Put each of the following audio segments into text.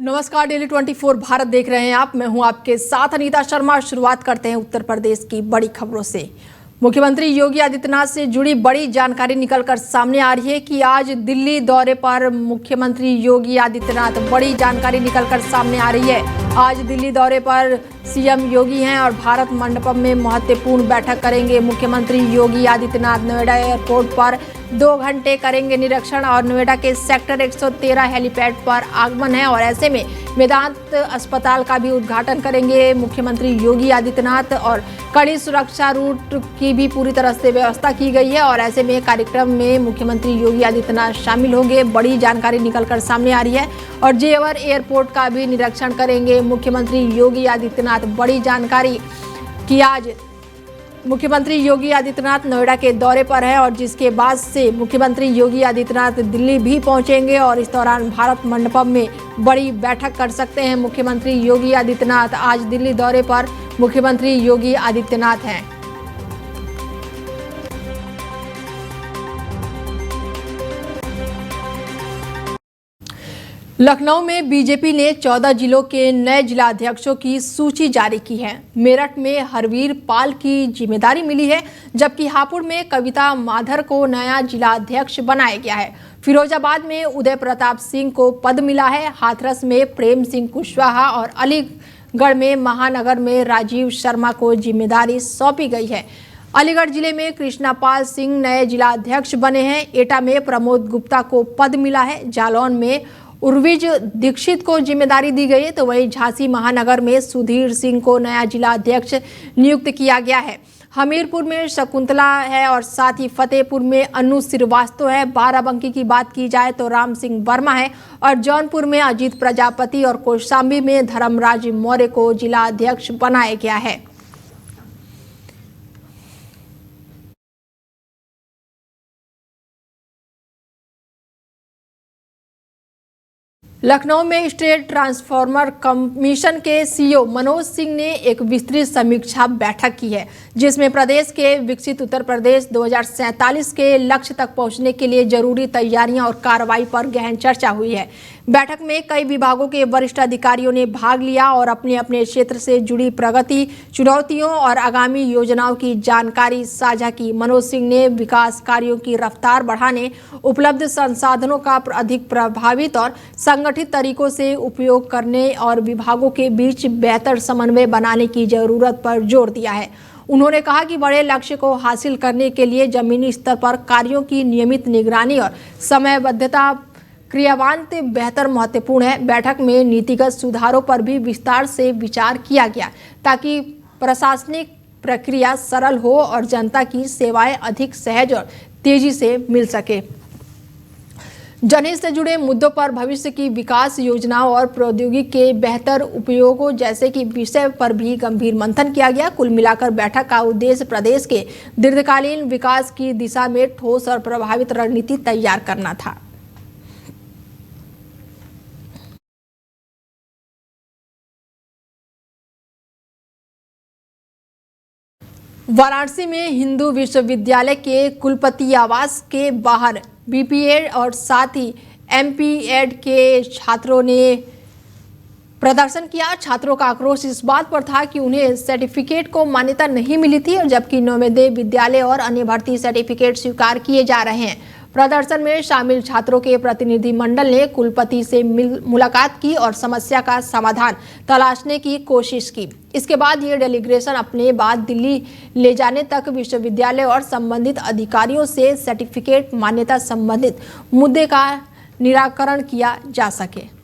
नमस्कार, डेली 24 भारत देख रहे हैं आप। मैं हूं आपके साथ अनीता शर्मा। शुरुआत करते हैं उत्तर प्रदेश की बड़ी खबरों से। मुख्यमंत्री योगी आदित्यनाथ से जुड़ी बड़ी जानकारी निकलकर सामने आ रही है कि आज दिल्ली दौरे पर मुख्यमंत्री योगी आदित्यनाथ, बड़ी जानकारी निकलकर सामने आ रही है। आज दिल्ली दौरे पर सीएम योगी हैं और भारत मंडपम में महत्वपूर्ण बैठक करेंगे। मुख्यमंत्री योगी आदित्यनाथ नोएडा एयरपोर्ट पर 2 घंटे करेंगे निरीक्षण और नोएडा के सेक्टर 113 हेलीपैड पर आगमन है और ऐसे में वेदांत अस्पताल का भी उद्घाटन करेंगे मुख्यमंत्री योगी आदित्यनाथ। और कड़ी सुरक्षा रूट की भी पूरी तरह से व्यवस्था की गई है और ऐसे में कार्यक्रम में मुख्यमंत्री योगी आदित्यनाथ शामिल होंगे। बड़ी जानकारी निकलकर सामने आ रही है और जेवर एयरपोर्ट का भी निरीक्षण करेंगे मुख्यमंत्री योगी आदित्यनाथ। बड़ी जानकारी कि आज मुख्यमंत्री योगी आदित्यनाथ नोएडा के दौरे पर है और जिसके बाद से मुख्यमंत्री योगी आदित्यनाथ दिल्ली भी पहुंचेंगे और इस दौरान भारत मंडपम में बड़ी बैठक कर सकते हैं मुख्यमंत्री योगी आदित्यनाथ। आज दिल्ली दौरे पर मुख्यमंत्री योगी आदित्यनाथ हैं। लखनऊ में बीजेपी ने 14 जिलों के नए जिलाध्यक्षों की सूची जारी की है। मेरठ में हरवीर पाल की जिम्मेदारी मिली है, जबकि हापुड़ में कविता माधर को नया जिलाध्यक्ष बनाया गया है। फिरोजाबाद में उदय प्रताप सिंह को पद मिला है। हाथरस में प्रेम सिंह कुशवाहा और अलीगढ़ में महानगर में राजीव शर्मा को जिम्मेदारी सौंपी गई है। अलीगढ़ जिले में कृष्णापाल सिंह नए जिलाध्यक्ष बने हैं। एटा में प्रमोद गुप्ता को पद मिला है। जालौन में उर्विज दीक्षित को जिम्मेदारी दी गई है, तो वहीं झांसी महानगर में सुधीर सिंह को नया जिलाध्यक्ष नियुक्त किया गया है। हमीरपुर में शकुंतला है और साथ ही फतेहपुर में अनु श्रीवास्तव है। बाराबंकी की बात की जाए तो राम सिंह वर्मा है और जौनपुर में अजीत प्रजापति और कौशाम्बी में धर्मराज मौर्य को जिलाध्यक्ष बनाया गया है। लखनऊ में स्टेट ट्रांसफॉर्मर कमीशन के सीईओ मनोज सिंह ने एक विस्तृत समीक्षा बैठक की है, जिसमें प्रदेश के विकसित उत्तर प्रदेश 2047 के लक्ष्य तक पहुंचने के लिए जरूरी तैयारियां और कार्रवाई पर गहन चर्चा हुई है। बैठक में कई विभागों के वरिष्ठ अधिकारियों ने भाग लिया और अपने अपने क्षेत्र से जुड़ी प्रगति, चुनौतियों और आगामी योजनाओं की जानकारी साझा की। मनोज सिंह ने विकास कार्यों की रफ्तार बढ़ाने, उपलब्ध संसाधनों का अधिक प्रभावित और संगठित तरीकों से उपयोग करने और विभागों के बीच बेहतर समन्वय बनाने की जरूरत पर जोर दिया है। उन्होंने कहा कि बड़े लक्ष्य को हासिल करने के लिए जमीनी स्तर पर कार्यों की नियमित निगरानी और समयबद्धता क्रियान्वित बेहतर महत्वपूर्ण है। बैठक में नीतिगत सुधारों पर भी विस्तार से विचार किया गया ताकि प्रशासनिक प्रक्रिया सरल हो और जनता की सेवाएं अधिक सहज और तेजी से मिल सके। जनहित से जुड़े मुद्दों पर भविष्य की विकास योजनाओं और प्रौद्योगिकी के बेहतर उपयोगों जैसे कि विषय पर भी गंभीर मंथन किया गया। कुल मिलाकर बैठक का उद्देश्य प्रदेश के दीर्घकालीन विकास की दिशा में ठोस और प्रभावित रणनीति तैयार करना था। वाराणसी में हिंदू विश्वविद्यालय के कुलपति आवास के बाहर बीपीएड और साथ ही एमपीएड के छात्रों ने प्रदर्शन किया। छात्रों का आक्रोश इस बात पर था कि उन्हें सर्टिफिकेट को मान्यता नहीं मिली थी और जबकि नवोदय विद्यालय और अन्य भर्ती सर्टिफिकेट स्वीकार किए जा रहे हैं। प्रदर्शन में शामिल छात्रों के प्रतिनिधि मंडल ने कुलपति से मुलाकात की और समस्या का समाधान तलाशने की कोशिश की। इसके बाद ये डेलीगेशन अपने बाद दिल्ली ले जाने तक विश्वविद्यालय और संबंधित अधिकारियों से सर्टिफिकेट मान्यता संबंधित मुद्दे का निराकरण किया जा सके।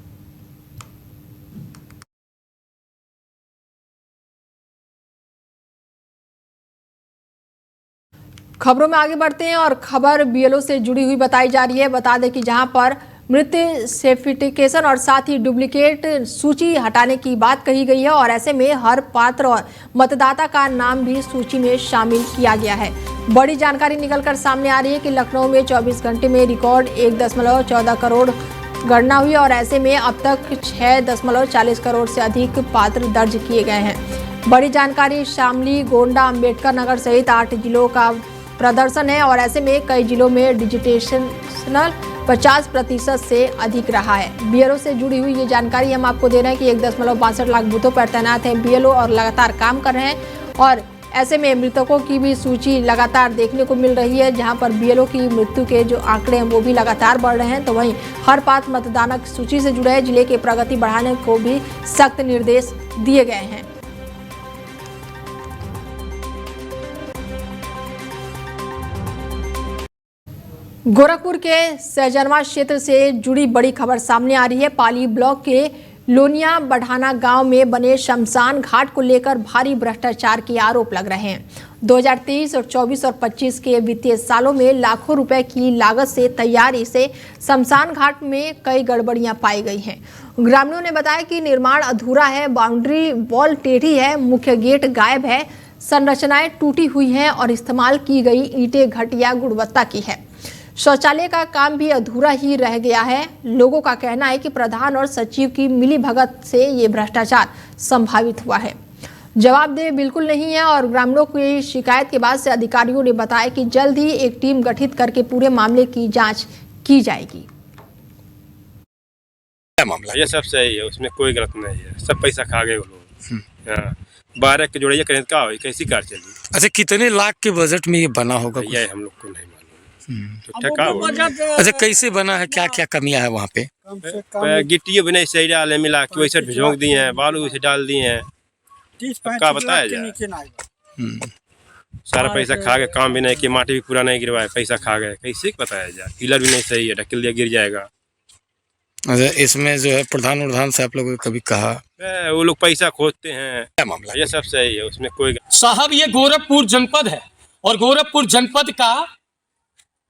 खबरों में आगे बढ़ते हैं और खबर बीएलओ से जुड़ी हुई बताई जा रही है। बता दें कि जहां पर मृत सर्टिफिकेशन और साथ ही डुप्लीकेट सूची हटाने की बात कही गई है और ऐसे में हर पात्र और मतदाता का नाम भी सूची में शामिल किया गया है। बड़ी जानकारी निकलकर सामने आ रही है कि लखनऊ में 24 घंटे में रिकॉर्ड 1.14 करोड़ गणना हुई और ऐसे में अब तक 6.40 करोड़ से अधिक पात्र दर्ज किए गए हैं। बड़ी जानकारी शामली, गोंडा, अम्बेडकर नगर सहित 8 जिलों का प्रदर्शन है और ऐसे में कई जिलों में डिजिटेशनल 50% से अधिक रहा है। बीएलओ से जुड़ी हुई ये जानकारी हम आपको दे रहे हैं कि 1.62 लाख बूथों पर तैनात हैं बीएलओ और लगातार काम कर रहे हैं और ऐसे में मृतकों की भी सूची लगातार देखने को मिल रही है, जहां पर बीएलओ की मृत्यु के जो आंकड़े हैं वो भी लगातार बढ़ रहे हैं। तो वहीं हर पात्र मतदानक सूची से जुड़े जिले की प्रगति बढ़ाने को भी सख्त निर्देश दिए गए हैं। गोरखपुर के सहजनवा क्षेत्र से जुड़ी बड़ी खबर सामने आ रही है। पाली ब्लॉक के लोनिया बढ़ाना गांव में बने शमशान घाट को लेकर भारी भ्रष्टाचार के आरोप लग रहे हैं। 2023 और 24 और 25 के वित्तीय सालों में लाखों रुपए की लागत से तैयारी से शमशान घाट में कई गड़बड़ियां पाई गई हैं। ग्रामीणों ने बताया कि निर्माण अधूरा है, बाउंड्री वॉल टेढ़ी है, मुख्य गेट गायब है, संरचनाएं टूटी हुई हैं और इस्तेमाल की गई ईंटें घटिया गुणवत्ता की है। शौचालय का काम भी अधूरा ही रह गया है। लोगों का कहना है कि प्रधान और सचिव की मिलीभगत से ये भ्रष्टाचार संभावित हुआ है। जवाबदेह बिल्कुल नहीं है और ग्रामीणों की शिकायत के बाद से अधिकारियों ने बताया कि जल्द ही एक टीम गठित करके पूरे मामले की जांच की जाएगी। मामला ये सब सही है, उसमें कोई गलत नहीं है, सब पैसा खा गए वो लोग। 12 के जोड़िए करें क्या हो, कैसी कार चली। अच्छा, कितने लाख के बजट में ये बना होगा? ये हम लोग को नहीं मालूम। तो क्या हो? अच्छा, कैसे बना है, क्या क्या कमियां है वहाँ पे? गिट्टी बने सही डाले मिला के वैसे भिजोंक दिए हैं, बालू वैसे डाल दिए हैं, क्या बताया जाए। सारा पैसा खा गए, काम भी नहीं किया, माटी भी पूरा नहीं गिरवाए, पैसा खा गए, कैसे बताया जाए। पिलर भी नहीं सही है, ढकेल दिया गिर जाएगा। अच्छा, इसमें जो है प्रधान से आप लोगों ने कभी कहा? वो लोग पैसा खोजते हैं। क्या मामला? ये सब सही है, उसमें कोई साहब ये गोरखपुर जनपद है और गोरखपुर जनपद का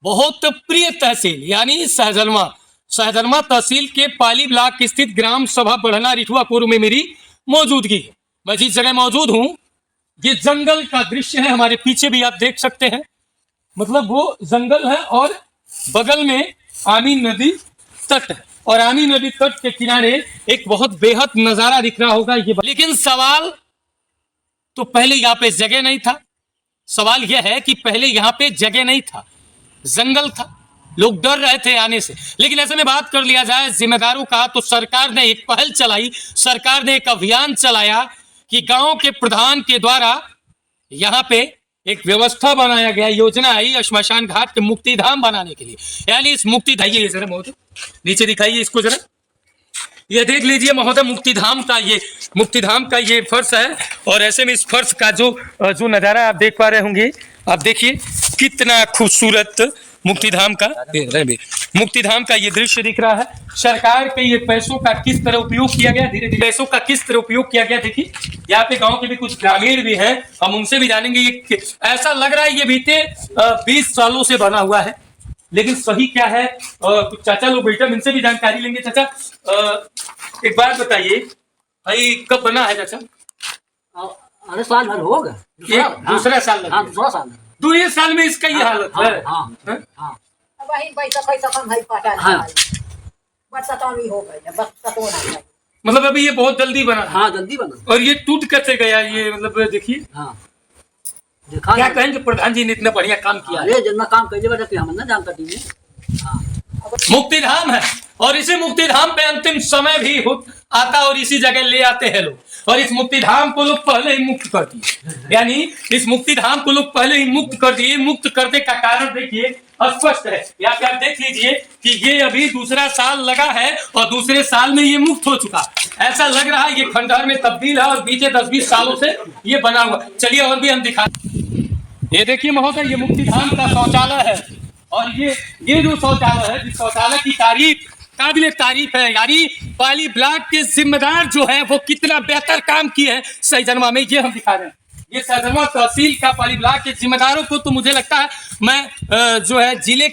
बहुत प्रिय तहसील यानी सहजनवा तहसील के पाली ब्लॉक स्थित ग्राम सभा बढ़ना रिठुआपुर में मेरी मौजूदगी है। मैं जिस जगह मौजूद हूँ ये जंगल का दृश्य है, हमारे पीछे भी आप देख सकते हैं, मतलब वो जंगल है और बगल में आमी नदी तट है और आमी नदी तट के किनारे एक बहुत बेहद नजारा दिख रहा होगा ये। लेकिन सवाल तो पहले यहाँ पे जगह नहीं था। सवाल यह है कि पहले यहाँ पे जगह नहीं था, जंगल था, लोग डर रहे थे आने से। लेकिन ऐसे में बात कर लिया जाए जिम्मेदारों का तो सरकार ने एक पहल चलाई, सरकार ने एक अभियान चलाया कि गांव के प्रधान के द्वारा यहाँ पे एक व्यवस्था बनाया गया, योजना आई श्मशान घाट के मुक्तिधाम बनाने के लिए। यानी इस मुक्तिधाम जरा महोदय नीचे दिखाइए इसको जरा, ये देख लीजिए महोदय, मुक्तिधाम का ये फर्श है और ऐसे में इस फर्श का जो नजारा आप देख पा रहे होंगे, आप देखिए कितना खूबसूरत मुक्तिधाम का ये दृश्य दिख रहा है। सरकार के ये पैसों का किस तरह उपयोग किया गया, धीरे धीरे पैसों का किस तरह उपयोग किया गया। देखिए यहाँ पे गांव के भी कुछ ग्रामीण भी हैं, हम उनसे भी जानेंगे। ये ऐसा लग रहा है ये बीते 20 सालों से बना हुआ है, लेकिन सही क्या है कुछ चाचा लोग बैठे, इनसे भी जानकारी लेंगे। चाचा एक बात बताइए भाई, कब बना है चाचा? अरे साल भर हो गया, दूसरा साल लगा। दूसरा साल 2 साल में इसका ये हालत है। वही पैसा कम है, मतलब अभी ये बहुत जल्दी बना। हाँ जल्दी बना और ये टूट कैसे गया ये, मतलब देखिए। देखा क्या कहेंगे प्रधान जी ने इतना बढ़िया काम किया। अरे जितना काम कर दिया हम ना जानता टीम मुक्तिधाम है और इसी मुक्तिधाम पे अंतिम समय भी आता और इसी जगह ले आते हैं लोग, और इस मुक्तिधाम को लोग पहले ही मुक्त कर दिए। यानी इस मुक्तिधाम को लोग पहले ही मुक्त कर दिए। मुक्त करने का कारण देखिए स्पष्ट है, यहाँ पे आप देख लीजिए कि ये अभी दूसरा साल लगा है और दूसरे साल में ये मुक्त हो चुका। ऐसा लग रहा है ये खंडहर में तब्दील है और बीते 10-20 सालों से ये बना हुआ। चलिए और भी हम दिखा, ये देखिए महोदय, ये मुक्तिधाम का शौचालय है और ये जो शौचालय है, जिस शौचालय की तारीफ काबिले तारीफ है। यानी पाली ब्लॉक के जिम्मेदार जो है वो कितना बेहतर काम किए हैं सहजनवा में, ये हम दिखा रहे हैं। ये सहजनवा तहसील का पाली ब्लॉक के जिम्मेदारों को तो मुझे लगता है मैं जो है जिले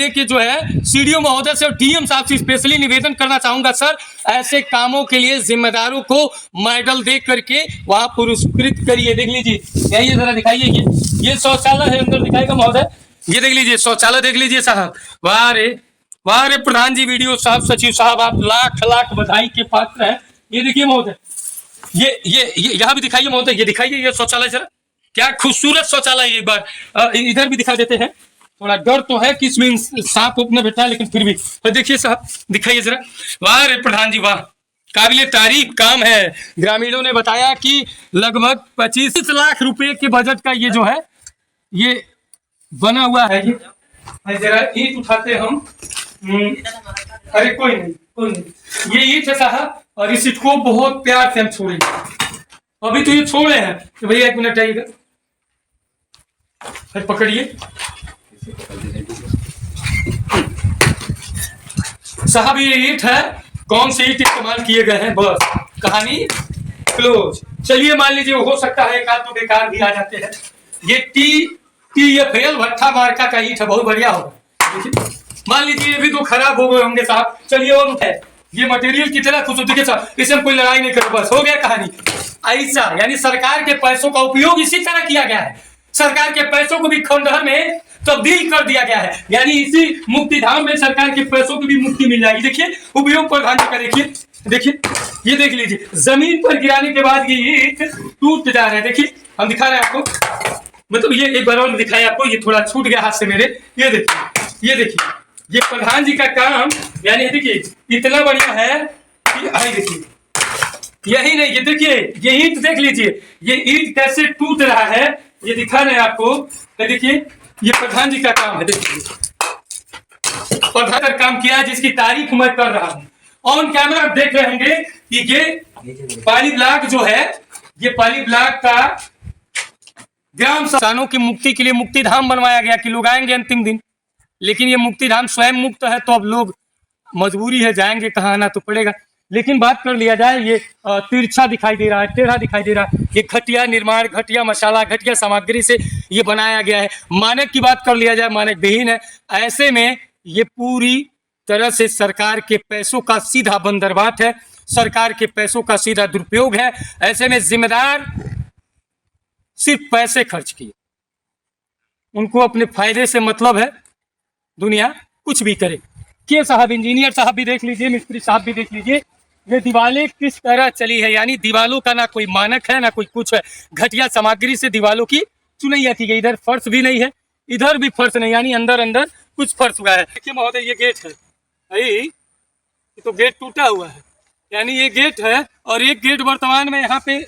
के जो है सीडीओ महोदय से और डीएम साहब से स्पेशली निवेदन करना चाहूंगा, सर ऐसे कामों के लिए जिम्मेदारों को मेडल दे करके वहां पुरस्कृत करिए। देख लीजिए, यही जरा दिखाइए, ये शौचालय है, अंदर दिखाएगा महोदय, ये देख लीजिए शौचालय देख लीजिए साहब। वाह रे प्रधान जी, वीडियो साहब, सचिव साहब, आप लाख लाख बधाई के पात्र हैं। ये देखिए महोदय, ये यहाँ भी दिखाइए महोदय, ये दिखाइए ये शौचालय जरा, क्या खूबसूरत शौचालय है। एक बार इधर भी दिखा देते हैं, थोड़ा डर तो है कि इसमें सांप उप न बैठा है, लेकिन फिर भी। तो देखिए साहब, दिखाइए जरा। वाह रे प्रधान जी वाह, काबिले तारीफ काम है। ग्रामीणों ने बताया कि लगभग 25 लाख रुपए के बजट का ये जो है ये बना हुआ है। ये जरा ईंट उठाते हम। अरे कोई नहीं, कोई नहीं। ये ईंट है साहब, और इस ईंट को बहुत प्यार से हम छोड़ेंगे। अभी तो ये छोड़े हैं तो भैया 1 मिनट आइएगा, पकड़िए साहब। ये ईंट है, कौन से ईंट इस्तेमाल किए गए हैं, बस कहानी क्लोज। चलिए मान लीजिए हो सकता है एक आध तो बेकार भी आ जाते हैं। ये TFL भट्ठा मार्का का ईंट है, बहुत बढ़िया होगा। मान लीजिए ये भी तो खराब हो गए होंगे साहब। चलिए और है, ये मटेरियल कितना खूबसूरत है साहब, इससे हम कोई लड़ाई नहीं करो, बस हो गया कहानी। ऐसा यानी सरकार के पैसों का उपयोग इसी तरह किया गया है। सरकार के पैसों को भी खंडहर में तब्दील कर दिया गया है, यानी इसी मुक्तिधाम में सरकार के पैसों की भी मुक्ति मिल जाएगी। देखिए उपयोग प्रधान जी का, देखिए देखिए, ये देख लीजिए, जमीन पर गिराने के बाद ये ईंट टूट जा रहे हैं। देखिए हम दिखा रहे हैं आपको, मतलब ये एक बार और दिखाया आपको, ये थोड़ा छूट गया हाथ से मेरे। ये देखिए, ये देखिए, ये प्रधान जी का काम, यानी देखिए इतना बढ़िया है कि आई देखिए, यही नहीं, ये देखिए, ये ईंट देख लीजिए, ये ईंट कैसे टूट रहा है, ये दिखा रहे हैं आपको। देखिए ये प्रधान जी का काम है। देखिए प्रधान का काम किया है, जिसकी तारीफ मैं कर रहा हूँ। ऑन कैमरा आप देख रहे होंगे कि ये पाली ब्लॉक जो है, ये पाली ब्लॉक का ग्राम किसानों की मुक्ति के लिए मुक्तिधाम बनवाया गया कि लोग आएंगे अंतिम दिन। लेकिन ये मुक्तिधाम स्वयं मुक्त है, तो अब लोग मजबूरी है, जाएंगे कहाँ, आना तो पड़ेगा। लेकिन बात कर लिया जाए, ये तिरछा दिखाई दे रहा है, टेढ़ा दिखाई दे रहा है। ये घटिया निर्माण, घटिया मसाला, घटिया सामग्री से ये बनाया गया है। मानक की बात कर लिया जाए, मानक विहीन है। ऐसे में ये पूरी तरह से सरकार के पैसों का सीधा बंदरबाट है, सरकार के पैसों का सीधा दुरुपयोग है। ऐसे में जिम्मेदार सिर्फ पैसे खर्च किए, उनको अपने फायदे से मतलब है, दुनिया कुछ भी करे। के साहब, इंजीनियर साहब भी देख लीजिए, मिस्त्री साहब भी देख लीजिए, ये दीवारें किस तरह चली है। यानी दीवारों का ना कोई मानक है, ना कोई कुछ है। घटिया सामग्री से दीवारों की चुनैया की गई। इधर फर्श भी नहीं है, इधर भी फर्श नहीं, यानी अंदर अंदर कुछ फर्श हुआ है। देखिए महोदय, ये गेट है, ये तो गेट टूटा हुआ है, यानी ये गेट है, और एक गेट वर्तमान में यहाँ पे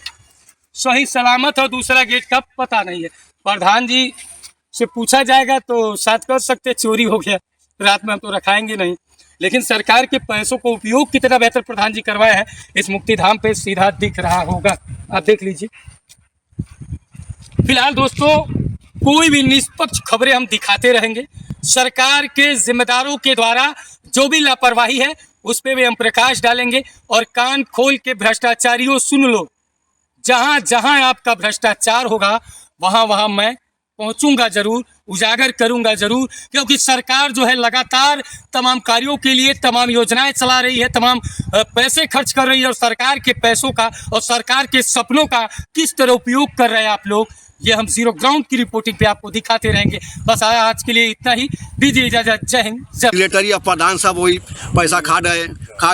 सही सलामत है, दूसरा गेट का पता नहीं है। प्रधान जी से पूछा जाएगा तो शायद कर सकते चोरी हो गया, रात में हम तो रखाएंगे नहीं। लेकिन सरकार के पैसों को उपयोग कितना बेहतर प्रधान जी करवाया है, इस मुक्तिधाम पे सीधा दिख रहा होगा, आप देख लीजिए। फिलहाल दोस्तों, कोई भी निष्पक्ष खबरें हम दिखाते रहेंगे। सरकार के जिम्मेदारों के द्वारा जो भी लापरवाही है उस पर भी हम प्रकाश डालेंगे। और कान खोल के भ्रष्टाचारियों सुन लो, जहां जहां आपका भ्रष्टाचार होगा वहां वहां मैं पहुंचूंगा जरूर, उजागर करूंगा जरूर। क्योंकि सरकार जो है लगातार तमाम कार्यों के लिए तमाम योजनाएं चला रही है, तमाम पैसे खर्च कर रही है, और सरकार के पैसों का और सरकार के सपनों का किस तरह उपयोग कर रहे हैं आप लोग, ये हम जीरो ग्राउंड की रिपोर्टिंग पे आपको दिखाते रहेंगे। बस आज के लिए इतना ही, दीजिए इजाजत, जय हिंद। सेक्रेटरी और प्रधान सब वही पैसा खा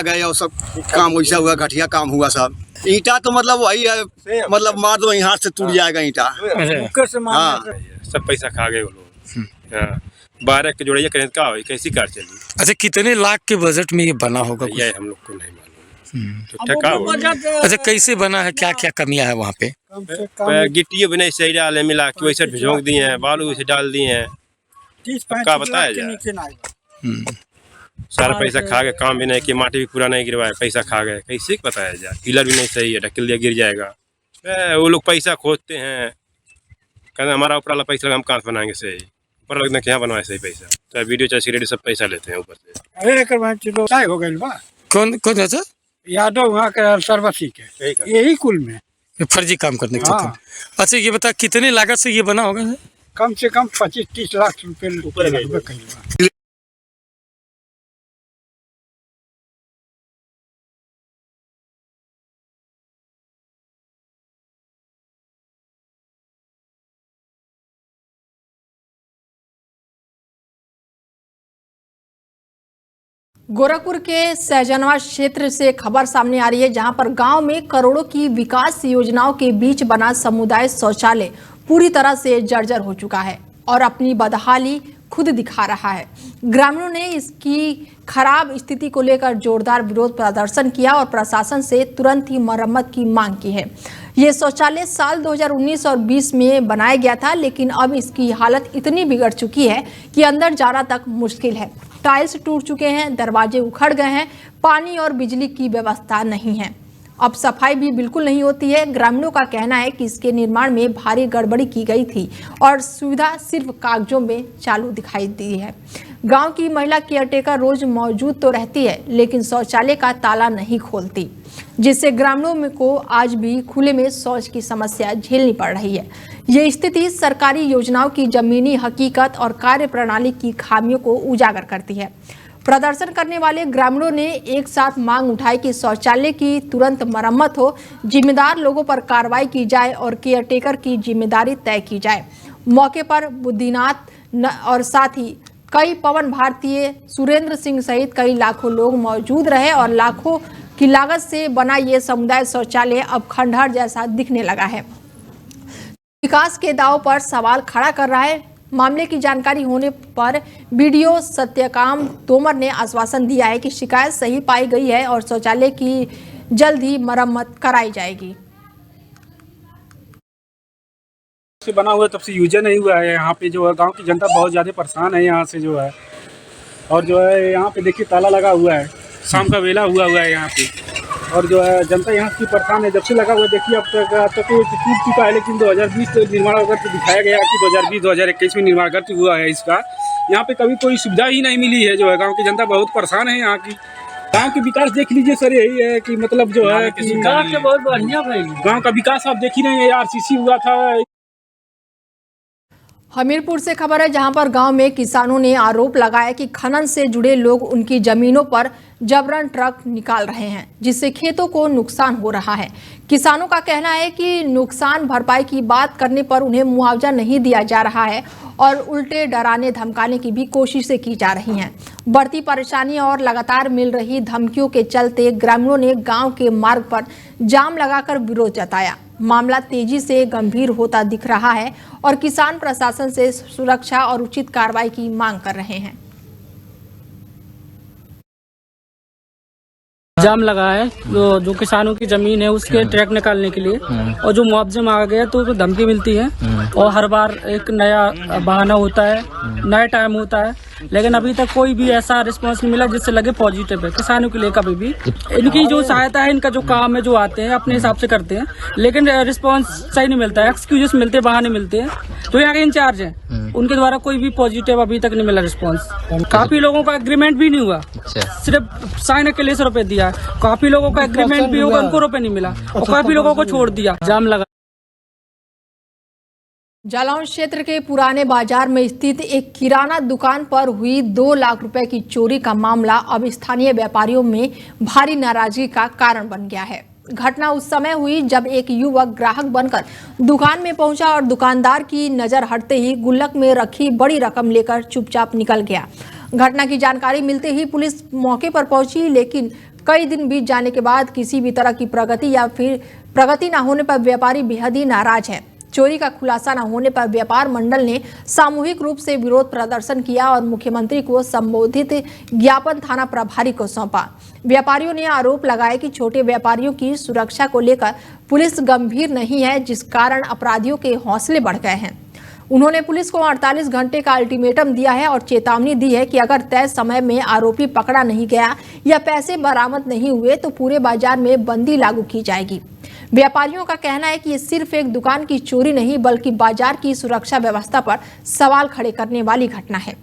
गए और सब काम वैसा हुआ, घटिया काम हुआ सब। ईंटा तो मतलब वही है, मतलब मार दो यहाँ से टूट जाएगा ईंटा। हाँ, सब पैसा खा गए वो लोग। 12 के जोड़िया करें का हो, कैसी कार चली। अच्छा, कितने लाख के बजट में ये बना होगा? ये हम लोग को नहीं मालूम। तो ठका हो। अच्छा, कैसे बना है, क्या क्या कमियां है वहाँ पे? गिट्टी बने सही डाले, मिला के वैसे भिजोंक दिए हैं, बालू वैसे डाल दिए हैं, क्या बताया जाए। सारा पैसा खा गए, काम भी नहीं किया, माटी भी पूरा नहीं गिरवाया, पैसा खा गए, कैसे बताया जाए। पिलर भी नहीं सही है, ढकेल दिया गिर जाएगा। वो लोग पैसा खोजते हैं, कहते हमारा ऊपर वाला पैसा हम कहाँ से बनाएंगे सही, ऊपर लगना क्या बनवाए सही पैसा। चाहे वीडियो चाहे सिगरेट सब पैसा लेते हैं ऊपर से। अरे हो गई बा कौन कौन है? यादव वहाँ के सर्वसी के यही कुल में फर्जी काम करने के चक्कर। अच्छा, ये बता कितने लागत से ये बना होगा? कम से कम 25-30 लाख रुपए। गोरखपुर के सहजनवा क्षेत्र से खबर सामने आ रही है, जहां पर गांव में करोड़ों की विकास योजनाओं के बीच बना समुदाय शौचालय पूरी तरह से जर्जर हो चुका है और अपनी बदहाली खुद दिखा रहा है। ग्रामीणों ने इसकी खराब स्थिति को लेकर जोरदार विरोध प्रदर्शन किया और प्रशासन से तुरंत ही मरम्मत की मांग की है। ये शौचालय साल 2019 और 20 में बनाया गया था, लेकिन अब इसकी हालत इतनी बिगड़ चुकी है कि अंदर जाना तक मुश्किल है। टाइल्स टूट चुके हैं, दरवाजे उखड़ गए हैं, पानी और बिजली की व्यवस्था नहीं है। अब सफाई भी बिल्कुल नहीं होती है। ग्रामीणों का कहना है कि इसके निर्माण में भारी गड़बड़ी की गई थी और सुविधा सिर्फ कागजों में चालू दिखाई दी है। गांव की महिला केयरटेकर रोज मौजूद तो रहती है, लेकिन शौचालय का ताला नहीं खोलती, जिससे ग्रामीणों को आज भी खुले में शौच की समस्या झेलनी पड़ रही है। ये स्थिति सरकारी योजनाओं की जमीनी हकीकत और कार्य प्रणाली की खामियों को उजागर करती है। प्रदर्शन करने वाले ग्रामीणों ने एक साथ मांग उठाई कि शौचालय की तुरंत मरम्मत हो, जिम्मेदार लोगों पर कार्रवाई की जाए और केयरटेकर की जिम्मेदारी तय की जाए। मौके पर बुद्धिनाथ और साथ ही कई पवन भारतीय, सुरेंद्र सिंह सहित कई लाखों लोग मौजूद रहे और लाखों की लागत से बना ये समुदाय शौचालय अब खंडहर जैसा दिखने लगा है। विकास के दाव पर सवाल खड़ा कर रहा है। मामले की जानकारी होने पर बीडीओ सत्यकाम तोमर ने आश्वासन दिया है कि शिकायत सही पाई गई है और शौचालय की जल्द ही मरम्मत कराई जाएगी। से बना हुआ तब से यूजर नहीं हुआ है। यहाँ पे जो है गांव की जनता बहुत ज़्यादा परेशान है यहाँ से जो है, और जो है यहाँ पे देखिए ताला लगा हुआ है, शाम का वेला हुआ है यहाँ पे, और जो है जनता यहाँ की परेशान है। जब से लगा हुआ देखिए अब तक टूट चुका है, लेकिन 2020 से निर्माण अगर दिखाया गया कि 2020-2021 में निर्माण कर हुआ है इसका। यहाँ पे कभी कोई सुविधा ही नहीं मिली है। जो है गाँव की जनता बहुत परेशान है। यहाँ की गाँव के विकास देख लीजिए सर, यही है कि मतलब जो है कि बहुत बढ़िया भाई, गाँव का विकास आप देख ही रहे हैं। आरसीसी हुआ था। हमीरपुर से खबर है, जहां पर गांव में किसानों ने आरोप लगाया कि खनन से जुड़े लोग उनकी जमीनों पर जबरन ट्रक निकाल रहे हैं, जिससे खेतों को नुकसान हो रहा है। किसानों का कहना है कि नुकसान भरपाई की बात करने पर उन्हें मुआवजा नहीं दिया जा रहा है और उल्टे डराने धमकाने की भी कोशिशें की जा रही हैं। बढ़ती परेशानी और लगातार मिल रही धमकियों के चलते ग्रामीणों ने गांव के मार्ग पर जाम लगाकर विरोध जताया। मामला तेजी से गंभीर होता दिख रहा है और किसान प्रशासन से सुरक्षा और उचित कार्रवाई की मांग कर रहे हैं। जाम लगा है जो किसानों की जमीन है उसके ट्रैक निकालने के लिए, और जो मुआवजे मांगा गया तो धमकी मिलती है और हर बार एक नया बहाना होता है, नया टाइम होता है, लेकिन अभी तक कोई भी ऐसा रिस्पांस नहीं मिला जिससे लगे पॉजिटिव है। किसानों के लिए कभी भी इनकी जो सहायता है, इनका जो काम है, जो आते हैं अपने हिसाब से करते हैं, लेकिन रिस्पांस सही नहीं मिलता है। एक्सक्यूजेस मिलते हैं, बहाने मिलते हैं। जो यहाँ के इंचार्ज हैं उनके द्वारा कोई भी पॉजिटिव अभी तक नहीं मिला रिस्पांस। काफी लोगों का एग्रीमेंट भी नहीं हुआ, सिर्फ साइन के लिए रुपए दिया। काफी लोगों का एग्रीमेंट भी होगा, उनको रुपए नहीं मिला, और काफी लोगों को छोड़ दिया। जाम लगा। जालौन क्षेत्र के पुराने बाजार में स्थित एक किराना दुकान पर हुई 2 लाख रुपए की चोरी का मामला अब स्थानीय व्यापारियों में भारी नाराजगी का कारण बन गया है। घटना उस समय हुई जब एक युवक ग्राहक बनकर दुकान में पहुंचा और दुकानदार की नजर हटते ही गुल्लक में रखी बड़ी रकम लेकर चुपचाप निकल गया। घटना की जानकारी मिलते ही पुलिस मौके पर पहुंची, लेकिन कई दिन बीत जाने के बाद किसी भी तरह की प्रगति न होने पर व्यापारी बेहद ही नाराज है। चोरी का खुलासा न होने पर व्यापार मंडल ने सामूहिक रूप से विरोध प्रदर्शन किया और मुख्यमंत्री को संबोधित ज्ञापन थाना प्रभारी को सौंपा। व्यापारियों ने आरोप लगाया कि छोटे व्यापारियों की सुरक्षा को लेकर पुलिस गंभीर नहीं है, जिस कारण अपराधियों के हौसले बढ़ गए हैं। उन्होंने पुलिस को 48 घंटे का अल्टीमेटम दिया है और चेतावनी दी है कि अगर तय समय में आरोपी पकड़ा नहीं गया या पैसे बरामद नहीं हुए तो पूरे बाजार में बंदी लागू की जाएगी। व्यापारियों का कहना है कि ये सिर्फ एक दुकान की चोरी नहीं बल्कि बाजार की सुरक्षा व्यवस्था पर सवाल खड़े करने वाली घटना है।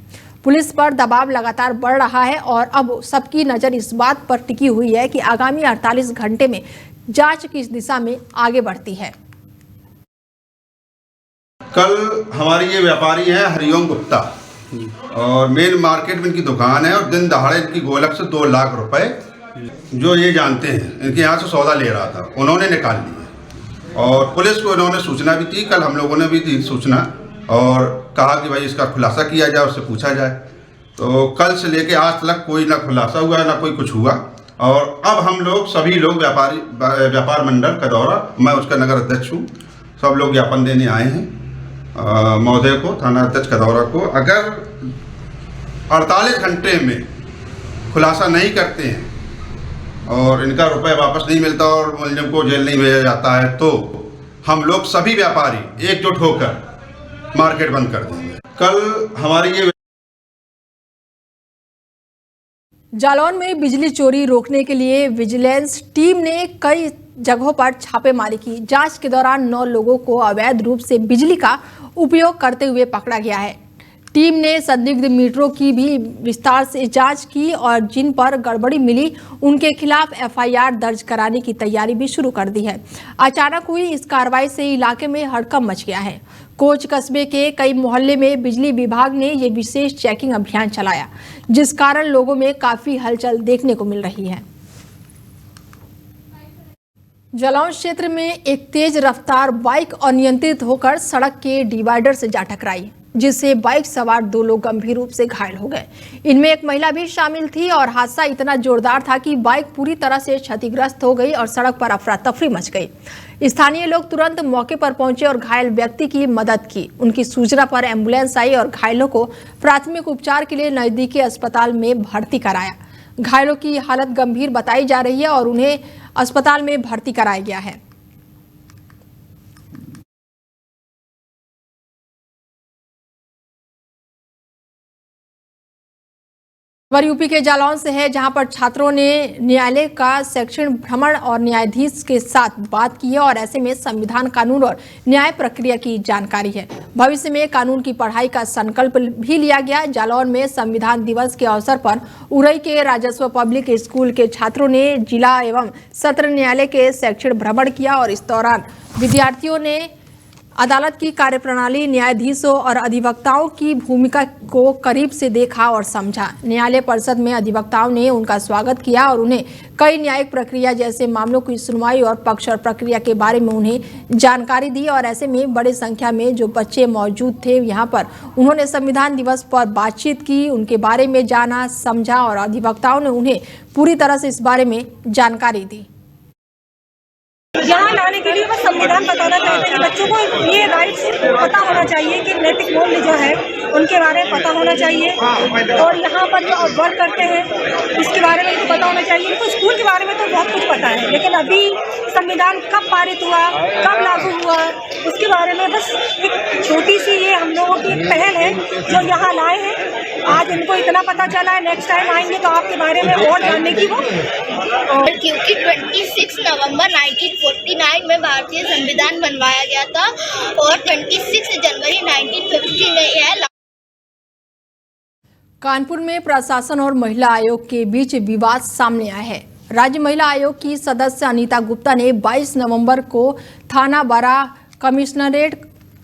पुलिस पर दबाव लगातार बढ़ रहा है और अब सबकी नजर इस बात पर टिकी हुई है कि आगामी 48 घंटे में जांच किस दिशा में आगे बढ़ती है। कल हमारी ये व्यापारी है हरिओम गुप्ता, और मेन मार्केट में इनकी दुकान है और दिन दहाड़े इनकी गोलक से 2 लाख रुपए जो ये जानते हैं इनके यहाँ से सौदा ले रहा था, उन्होंने निकाल लिया। और पुलिस को इन्होंने सूचना भी दी, कल हम लोगों ने भी दी सूचना और कहा कि भाई इसका खुलासा किया जाए, उससे पूछा जाए। तो कल से लेके आज तक कोई ना खुलासा हुआ ना कोई कुछ हुआ। और अब हम लोग सभी लोग व्यापार मंडल का दौरा, मैं उसका नगर अध्यक्ष हूँ, सब लोग ज्ञापन देने आए हैं महोदय को, थाना अध्यक्ष का दौरा को। अगर 48 घंटे में खुलासा नहीं करते हैं और इनका रुपए वापस नहीं मिलता और मुलजिम को जेल नहीं भेजा जाता है, तो हम लोग सभी व्यापारी एकजुट होकर मार्केट बंद कर देंगे। कल हमारी ये जालौन में बिजली चोरी रोकने के लिए विजिलेंस टीम ने कई जगहों पर छापेमारी की। जांच के दौरान 9 लोगों को अवैध रूप से बिजली का उपयोग करते हुए पकड़ा गया है। टीम ने संदिग्ध मीटरों की भी विस्तार से जांच की और जिन पर गड़बड़ी मिली उनके खिलाफ एफआईआर दर्ज कराने की तैयारी भी शुरू कर दी है। अचानक हुई इस कार्रवाई से इलाके में हड़कंप मच गया है। कोच कस्बे के कई मोहल्ले में बिजली विभाग ने ये विशेष चेकिंग अभियान चलाया, जिस कारण लोगों में काफी हलचल देखने को मिल रही है। जालौन क्षेत्र में एक तेज रफ्तार बाइक अनियंत्रित होकर सड़क के डिवाइडर से जा टकराई, जिससे बाइक सवार 2 लोग गंभीर रूप से घायल हो गए। इनमें एक महिला भी शामिल थी और हादसा इतना जोरदार था कि बाइक पूरी तरह से क्षतिग्रस्त हो गई और सड़क पर अफरा तफरी मच गई। स्थानीय लोग तुरंत मौके पर पहुंचे और घायल व्यक्ति की मदद की। उनकी सूचना पर एम्बुलेंस आई और घायलों को प्राथमिक उपचार के लिए नजदीकी अस्पताल में भर्ती कराया। घायलों की हालत गंभीर बताई जा रही है और उन्हें अस्पताल में भर्ती कराया गया है। खबर यूपी के जालौन से है, जहां पर छात्रों ने न्यायालय का शैक्षणिक भ्रमण और न्यायाधीश के साथ बात की है और ऐसे में संविधान, कानून और न्याय प्रक्रिया की जानकारी है। भविष्य में कानून की पढ़ाई का संकल्प भी लिया गया। जालौन में संविधान दिवस के अवसर पर उरई के राजस्व पब्लिक स्कूल के छात्रों ने जिला एवं सत्र न्यायालय के शैक्षणिक भ्रमण किया और इस दौरान विद्यार्थियों ने अदालत की कार्यप्रणाली, न्यायाधीशों और अधिवक्ताओं की भूमिका को करीब से देखा और समझा। न्यायालय परिषद में अधिवक्ताओं ने उनका स्वागत किया और उन्हें कई न्यायिक प्रक्रिया जैसे मामलों की सुनवाई और पक्ष और प्रक्रिया के बारे में उन्हें जानकारी दी और ऐसे में बड़ी संख्या में जो बच्चे मौजूद थे यहाँ पर उन्होंने संविधान दिवस पर बातचीत की, उनके बारे में जाना, समझा और अधिवक्ताओं ने उन्हें पूरी तरह से इस बारे में जानकारी दी। यहाँ लाने के लिए बस संविधान बताना चाहते हैं कि बच्चों को ये राइट्स पता होना चाहिए कि नैतिक मूल्य जो है उनके बारे में पता होना चाहिए और यहाँ पर जो वर्क करते हैं इसके बारे में तो पता होना चाहिए। इनको स्कूल के बारे में तो बहुत कुछ पता है, लेकिन अभी संविधान कब पारित हुआ, कब लागू हुआ, उसके बारे में बस एक छोटी सी ये हम लोगों की एक पहल है जो यहाँ लाए हैं। आज इनको इतना पता चला है, नेक्स्ट टाइम आएंगे तो आपके बारे में और जानने की वो। क्योंकि 26 नवंबर 1949 में भारतीय संविधान बनवाया गया था और 26 जनवरी 1950 में यह। कानपुर में प्रशासन और महिला आयोग के बीच विवाद सामने आया है। राज्य महिला आयोग की सदस्य अनीता गुप्ता ने 22 नवंबर को थाना बारा कमिश्नरेट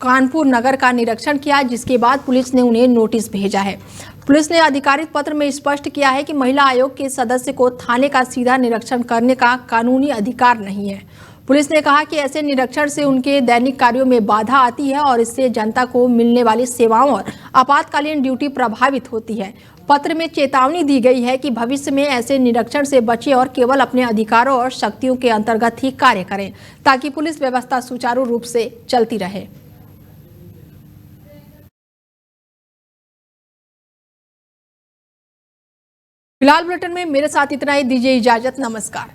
कानपुर नगर का निरीक्षण किया, जिसके बाद पुलिस ने उन्हें नोटिस भेजा है। पुलिस ने आधिकारिक पत्र में स्पष्ट किया है कि महिला आयोग के सदस्य को थाने का सीधा निरीक्षण करने का कानूनी अधिकार नहीं है। पुलिस ने कहा कि ऐसे निरीक्षण से उनके दैनिक कार्यों में बाधा आती है और इससे जनता को मिलने वाली सेवाओं और आपातकालीन ड्यूटी प्रभावित होती है। पत्र में चेतावनी दी गई है कि भविष्य में ऐसे निरीक्षण से बचे और केवल अपने अधिकारों और शक्तियों के अंतर्गत ही कार्य करें, ताकि पुलिस व्यवस्था सुचारू रूप से चलती रहे। फिलहाल बुलेटिन में मेरे साथ इतना ही। दीजिए इजाजत। नमस्कार।